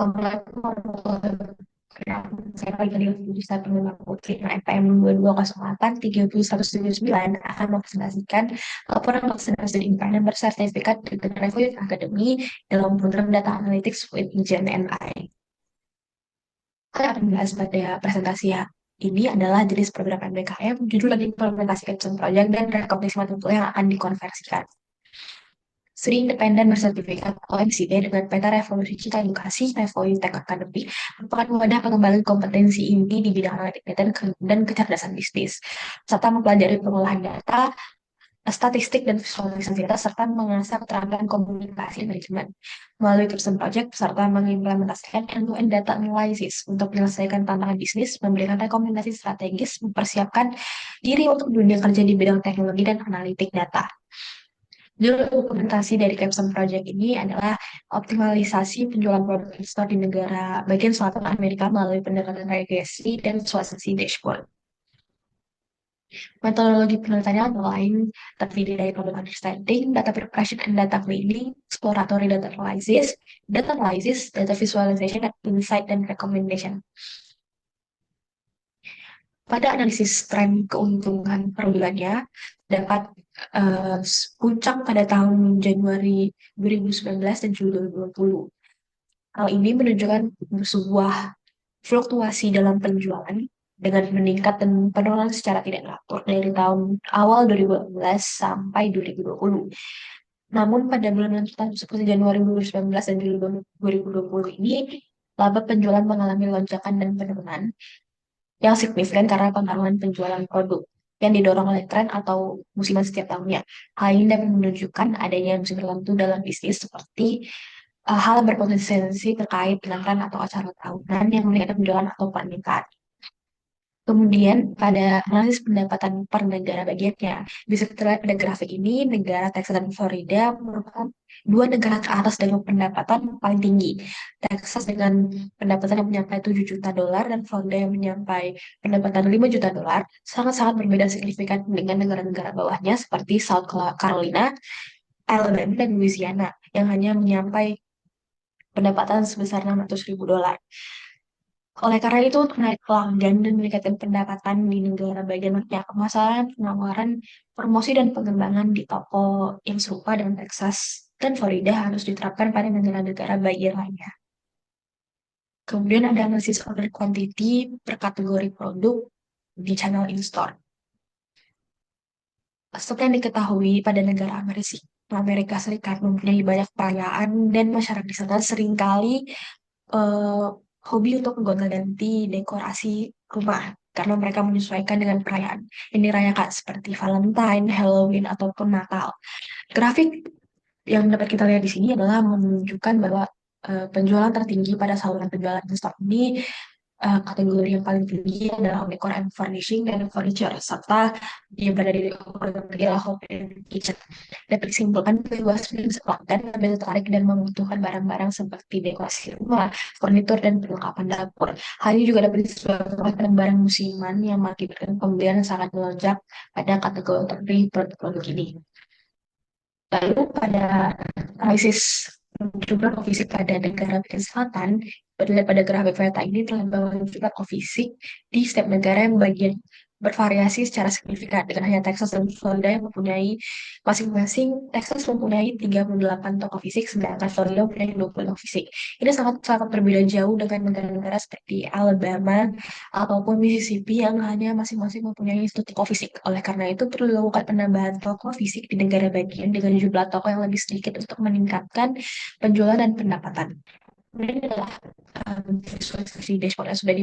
Assalamualaikum warahmatullahi wabarakatuh. Saya Fadila dari Satu Putri FM 2208-30179 akan mempresentasikan laporan vaksinasi independen bersertifikat dari Reviewed Academy dalam program Data Analytics with Gen AI. Saya akan membahas pada presentasi ya. Ini adalah jenis program MBKM, judul dan implementasi Capstone Project, dan rekomendasi materi yang akan dikonversikan. Studi independen bersertifikat OMCT dengan peta revolusi cita edukasi Revolut Tech Academy merupakan wadah pengembangan kompetensi inti di bidang analitik data dan kecerdasan bisnis, serta mempelajari pengolahan data, statistik dan visualisasi data, serta mengasah keterampilan komunikasi manajemen. Melalui Capstone Project, peserta mengimplementasikan end-to-end data analysis untuk menyelesaikan tantangan bisnis, memberikan rekomendasi strategis, mempersiapkan diri untuk dunia kerja di bidang teknologi dan analitik data. Judul dokumentasi dari Capstone Project ini adalah optimalisasi penjualan produk in-store di negara bagian selatan Amerika melalui pendekatan regresi dan visualisasi dashboard. Metodologi penelitiannya antara lain terdiri dari product understanding, data preparation and data cleaning, exploratory data analysis, data visualization, insight, dan recommendation. Pada analisis tren keuntungan per bulannya, dapat puncak pada tahun Januari 2019 dan Juli 2020. Hal ini menunjukkan sebuah fluktuasi dalam penjualan dengan meningkat dan penurunan secara tidak teratur dari tahun awal 2018 sampai 2020. Namun pada bulan lanjutan seperti Januari 2019 dan Juli 2020 ini, laba penjualan mengalami lonjakan dan penurunan yang signifikan karena pengaruhan penjualan produk yang didorong oleh tren atau musiman setiap tahunnya. Hal ini dapat menunjukkan adanya musim tertentu dalam bisnis seperti hal berpotensi terkait dengan tren atau acara tahunan yang meningkatkan penjualan atau peningkat. Kemudian pada analisis pendapatan per negara bagiannya, bisa kita lihat pada grafik ini, negara Texas dan Florida merupakan dua negara teratas dengan pendapatan paling tinggi. Texas dengan pendapatan yang mencapai 7 juta dolar dan Florida yang mencapai pendapatan 5 juta dolar sangat-sangat berbeda signifikan dengan negara-negara bawahnya seperti South Carolina, Alabama, dan Louisiana yang hanya mencapai pendapatan sebesar 600 ribu dolar. Oleh karena itu, untuk menarik pelanggan dan meningkatkan pendapatan di negara bagian lainnya, pemasaran, penawaran, promosi, dan pengembangan di toko yang serupa dengan Texas dan Florida harus diterapkan pada negara-negara bagian lainnya. Kemudian ada analisis order quantity per kategori produk di channel in-store. Seperti yang diketahui pada negara Amerika Serikat mempunyai banyak perayaan dan masyarakat di sana seringkali eh, hobi untuk gonta-ganti dekorasi rumah karena mereka menyesuaikan dengan perayaan yang dirayakan seperti Valentine, Halloween, ataupun Natal. Grafik yang dapat kita lihat di sini adalah menunjukkan bahwa penjualan tertinggi pada saluran penjualan stok ini kategori yang paling tinggi adalah home decor and furnishing dan furniture serta yang berada di kategori home and kitchen. Dapat disimpulkan bahwa sering pelanggan lebih tertarik dan membutuhkan barang-barang seperti dekorasi rumah, furnitur, dan perlengkapan dapur. Hal ini juga dapat disebabkan dengan barang musiman yang mengakibatkan pembelian yang sangat melonjak pada kategori produk ini. Lalu pada analisis jumlah fisik pada negara bagian selatan, pada grafik peta ini telah membangun jumlah fisik di setiap negara yang bagian bervariasi secara signifikan dengan hanya Texas dan Florida yang mempunyai masing-masing. Texas mempunyai 38 toko fisik sedangkan Florida mempunyai 20 toko fisik. Ini sangat sangat berbeda jauh dengan negara-negara seperti Alabama ataupun Mississippi yang hanya masing-masing mempunyai satu toko fisik. Oleh karena itu perlu dilakukan penambahan toko fisik di negara bagian dengan jumlah toko yang lebih sedikit untuk meningkatkan penjualan dan pendapatan. Kemudian adalah visualisasi dashboard yang sudah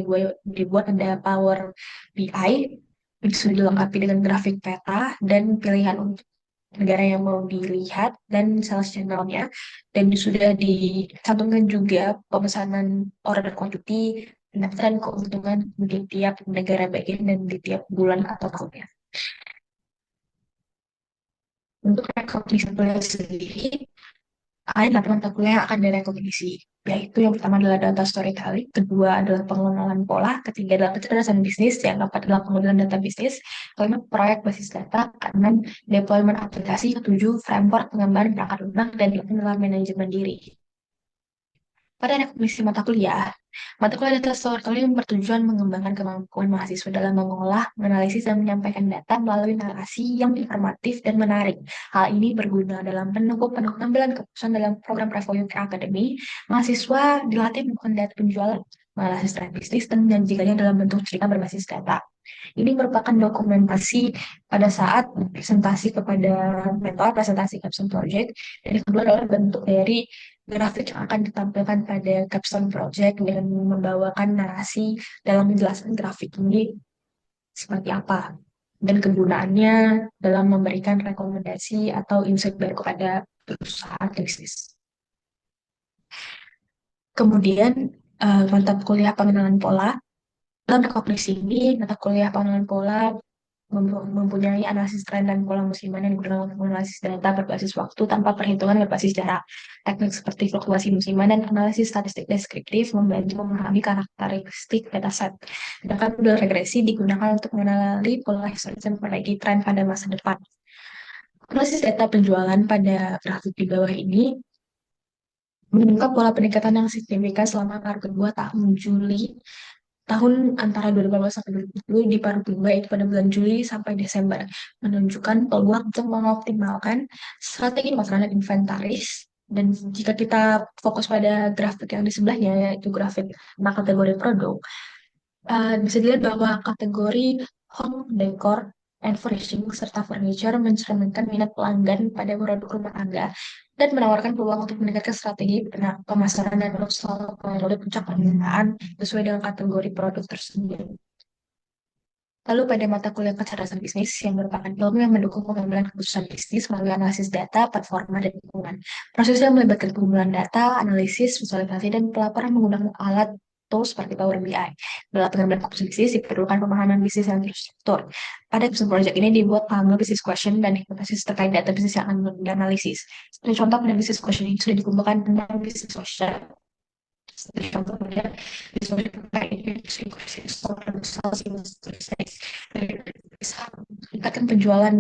dibuat ada Power BI, sudah dilengkapi dengan grafik peta dan pilihan untuk negara yang mau dilihat dan sales channelnya, dan sudah dicantumkan juga pemesanan order quantity, pendaftaran keuntungan di tiap negara bagian dan di tiap bulan atau tahunnya. Untuk rekomendasi sendiri, ada 8 mata kuliah yang akan direkomendasi, yaitu yang pertama adalah data storytelling, kedua adalah pengenalan pola, ketiga adalah kecerdasan bisnis, yang keempat adalah pengenalan data bisnis, kelima proyek basis data, keenam deployment aplikasi, ketujuh framework pengembangan perangkat lunak, dan delapan adalah manajemen diri. Pada rekomendasi mata kuliah data storytelling yang bertujuan mengembangkan kemampuan mahasiswa dalam mengolah, menganalisis, dan menyampaikan data melalui narasi yang informatif dan menarik. Hal ini berguna dalam pengambilan keputusan dalam program Revolut Academy. Mahasiswa dilatih melakukan data penjualan, menganalisis tren bisnis, dan menyajikannya dalam bentuk cerita berbasis data. Ini merupakan dokumentasi pada saat presentasi kepada mentor, presentasi capstone project, dan yang kedua adalah bentuk dari grafik yang akan ditampilkan pada capstone project dan membawakan narasi dalam menjelaskan grafik ini seperti apa dan kegunaannya dalam memberikan rekomendasi atau insight baru kepada perusahaan bisnis. Kemudian mata kuliah pengenalan pola. Dalam rekognisi ini, mata kuliah pengenalan pola mempunyai analisis tren dan pola musiman yang digunakan untuk menganalisis data berbasis waktu tanpa perhitungan berbasis jarak. Teknik seperti fluktuasi musiman dan analisis statistik deskriptif membantu memahami karakteristik dataset. Sedangkan model regresi digunakan untuk mengenali pola historis dan memperbaiki tren pada masa depan. Analisis data penjualan pada grafik di bawah ini menunjukkan pola peningkatan yang signifikan selama paruh kedua tahun antara 2018 sampai 2020 di paruh kedua itu pada bulan Juli sampai Desember menunjukkan peluang untuk mengoptimalkan strategi pemasaran dan inventaris. Dan jika kita fokus pada grafik yang di sebelahnya yaitu grafik kategori produk, bisa dilihat bahwa kategori home decor and furnishing serta furniture mencerminkan minat pelanggan pada produk rumah tangga dan menawarkan peluang untuk meningkatkan strategi pemasaran dan upsell metode puncak permintaan sesuai dengan kategori produk tersebut. Lalu pada mata kuliah kecerdasan bisnis yang merupakan ilmu yang mendukung pengambilan keputusan bisnis melalui analisis data, performa, dan lingkungan. Prosesnya melibatkan pengumpulan data, analisis, visualisasi, dan pelaporan menggunakan alat tools seperti Power BI. Dalam pengambilan keputusan bisnis diperlukan pemahaman bisnis yang terstruktur. Pada episode project ini dibuat panel business question dan hipotesis terkait data bisnis yang akan dianalisis. Seperti contoh pada business question ini sudah dikumpulkan 6 business question seperti contohnya bisa meningkatkan penjualan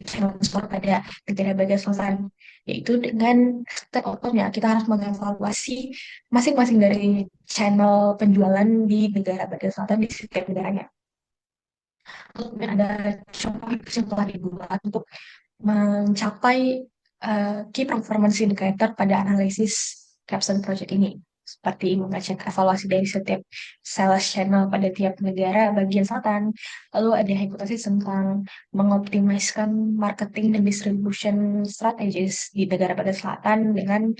channel store pada negara bagian selatan, yaitu dengan step outcome-nya kita harus mengevaluasi masing-masing dari channel penjualan di negara bagian selatan di setiap negaranya. Kemudian ada contoh kesimpulan dibuat untuk mencapai key performance indicator pada analisis capstone project ini, seperti mengecek evaluasi dari setiap sales channel pada tiap negara bagian selatan. Lalu ada hipotesis tentang mengoptimiskan marketing dan distribution strategies di negara bagian selatan dengan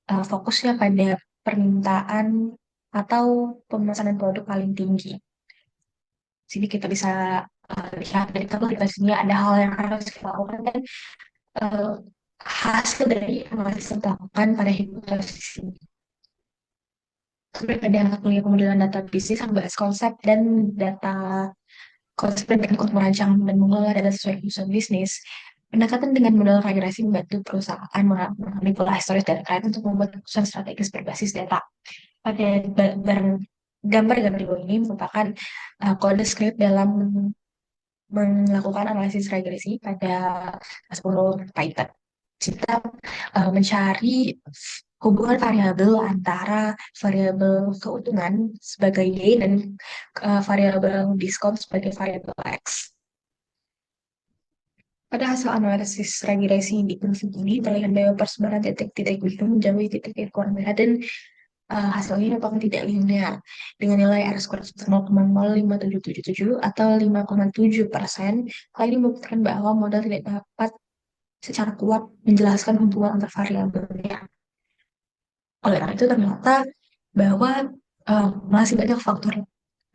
fokusnya pada permintaan atau pemesanan produk paling tinggi. Sini kita bisa lihat dari tabel di sini ada hal yang harus kita lakukan dan uh, hasil dari analisis yang dilakukan pada hipotesis ini. Kemudian ada kuliah pemodelan data bisnis yang membahas konsep dan teknik untuk merancang dan mengelola data sesuai kebutuhan bisnis. Pendekatan dengan model regresi membantu perusahaan mengambil pola historis dan tren untuk membuat keputusan strategis berbasis data. Pada gambar-gambar di bawah ini merupakan kode script dalam melakukan analisis regresi pada 10 Python. Kita mencari hubungan variabel antara variabel keuntungan sebagai Y dan variabel diskon sebagai variabel X. Pada hasil analisis regresi di grafik ini terlihat bahwa persebaran titik-titik itu menjauhi titik ekor merah dan hasilnya merupakan tidak linear dengan nilai R-squared 0,05777 atau 5,7%. Hal ini membuktikan bahwa model tidak dapat secara kuat menjelaskan hubungan antar variabelnya. Oleh karena itu ternyata bahwa masih banyak faktor yang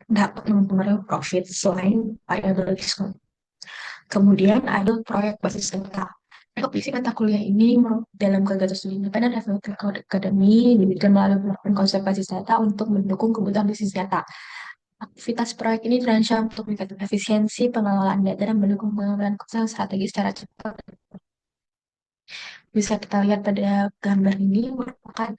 dapat mempengaruhi profit selain variabel diskon. Kemudian ada proyek basis data. Rekognisi mata kuliah ini dalam kegiatan studi independen Revolut Academy diberikan melalui penerapan konsep basis data untuk mendukung kebutuhan bisnis data. Aktivitas proyek ini dirancang untuk meningkatkan efisiensi pengelolaan data dan mendukung pengambilan keputusan strategi secara cepat. Bisa kita lihat pada gambar ini merupakan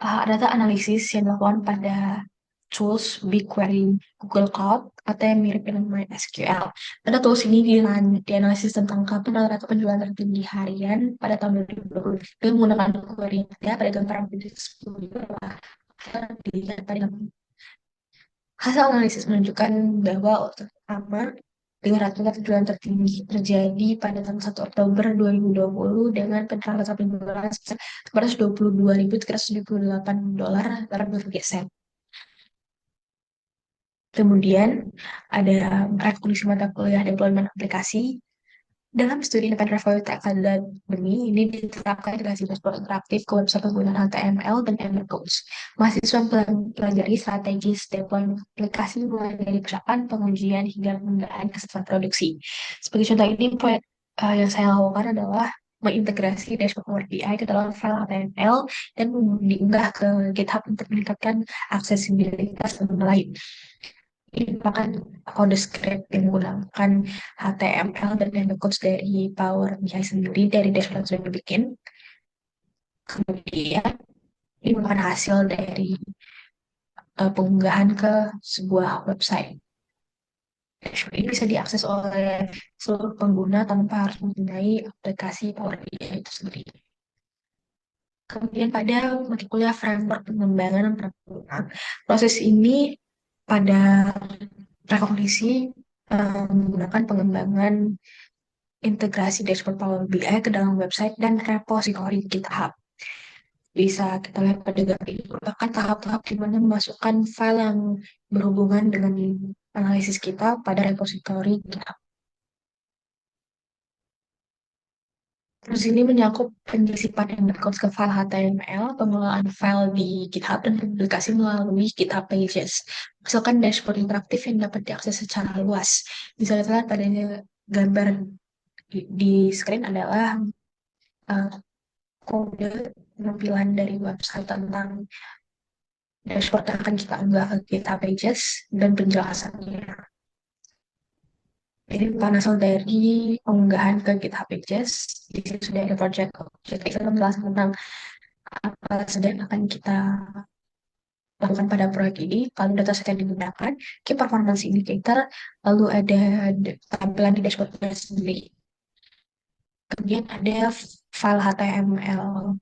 data analisis yang dilakukan pada tools BigQuery Google Cloud atau yang mirip dengan MySQL. Pada tools ini dianalisis tentang kapan rata penjualan tertinggi harian pada tahun 2020 dengan menggunakan query yang ada pada gambar 10 dilihat pada hasil analisis menunjukkan bahwa untuk pertama dengan tingkat penjualan tertinggi terjadi pada tanggal 1 Oktober 2020 dengan pencatatan penjualan sebesar 422.378 per berbagai set. Kemudian ada rekomendasi mata kuliah deployment aplikasi. Dalam studi independen Revolut Academy, ini diterapkan integrasi dashboard interaktif ke website penggunaan HTML dan ML Codes. Mahasiswa mempelajari strategi deployment aplikasi mulai dari persiapan, pengujian, hingga penggunaan keseluruhan produksi. Sebagai contoh ini, proyek yang saya lakukan adalah mengintegrasi dashboard Power BI ke dalam file HTML dan diunggah ke GitHub untuk meningkatkan aksesibilitas dan lain. Ini merupakan kode script yang menggunakan HTML dan Django codes dari Power BI sendiri dari dashboard yang sudah dibikin. Kemudian ini merupakan hasil dari pengunggahan ke sebuah website. Dashboard ini bisa diakses oleh seluruh pengguna tanpa harus mempunyai aplikasi Power BI itu sendiri. Kemudian pada mata kuliah framework pengembangan dan pengembangan, proses ini pada rekognisi menggunakan pengembangan integrasi dashboard Power BI ke dalam website dan repositori GitHub. Bisa kita lihat pada grafik ini merupakan tahap-tahap di mana memasukkan file yang berhubungan dengan analisis kita pada repositori GitHub. Terus ini menyangkut penyisipan embed codes ke file HTML, pengelolaan file di GitHub, dan publikasi melalui GitHub Pages. Misalkan dashboard interaktif yang dapat diakses secara luas. Bisa kita lihat pada gambar di screen adalah uh, kode tampilan dari website tentang dashboard yang akan kita unggah ke GitHub Pages dan penjelasannya. Ini bukan asal dari unggahan ke GitHub Pages. Di sini sudah ada project itu menjelaskan tentang apa saja yang akan kita lakukan pada proyek ini, lalu dataset yang digunakan, key performance indicator, lalu ada tampilan di dashboardnya sendiri. Kemudian ada file HTML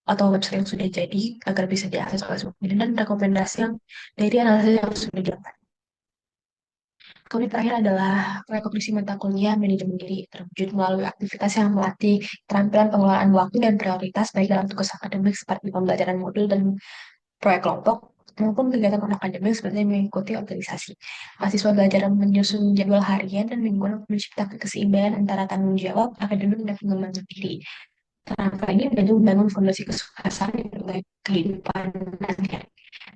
atau website yang sudah jadi agar bisa diakses oleh semua pengguna dan rekomendasi yang dari analisis yang sudah dilakukan. Kemudian terakhir adalah rekognisi mata kuliah manajemen diri terwujud melalui aktivitas yang melatih keterampilan pengelolaan waktu dan prioritas baik dalam tugas akademik seperti pembelajaran modul dan proyek kelompok maupun kegiatan non-akademik seperti mengikuti organisasi. Mahasiswa belajar menyusun jadwal harian dan mingguan untuk menciptakan keseimbangan antara tanggung jawab, akademik, dan pengembangan diri. Kerangka ini membangun fondasi kesuksesan dan kehidupan nanti.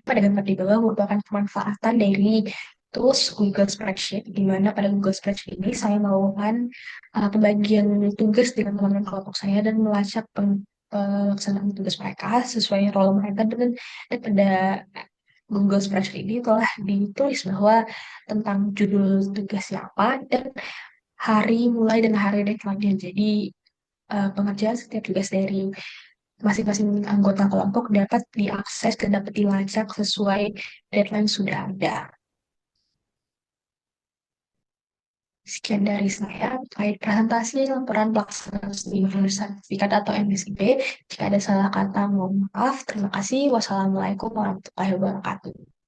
Pada gambar di bawah merupakan pemanfaatan dari tools Google Spreadsheet, di mana pada Google Spreadsheet ini saya melakukan pembagian tugas dengan teman-teman kelompok saya dan melacak pelaksanaan tugas mereka sesuai role mereka dan pada Google Spreadsheet ini telah ditulis bahwa tentang judul tugasnya apa dan hari mulai dan hari deadline-nya. Jadi pengerjaan setiap tugas dari masing-masing anggota kelompok dapat diakses dan dapat dilacak sesuai deadline sudah ada. Sekian dari saya terkait presentasi laporan pelaksanaan studi sertifikat atau MSIP. Jika ada salah kata, mohon maaf. Terima kasih. Wassalamualaikum warahmatullahi wabarakatuh.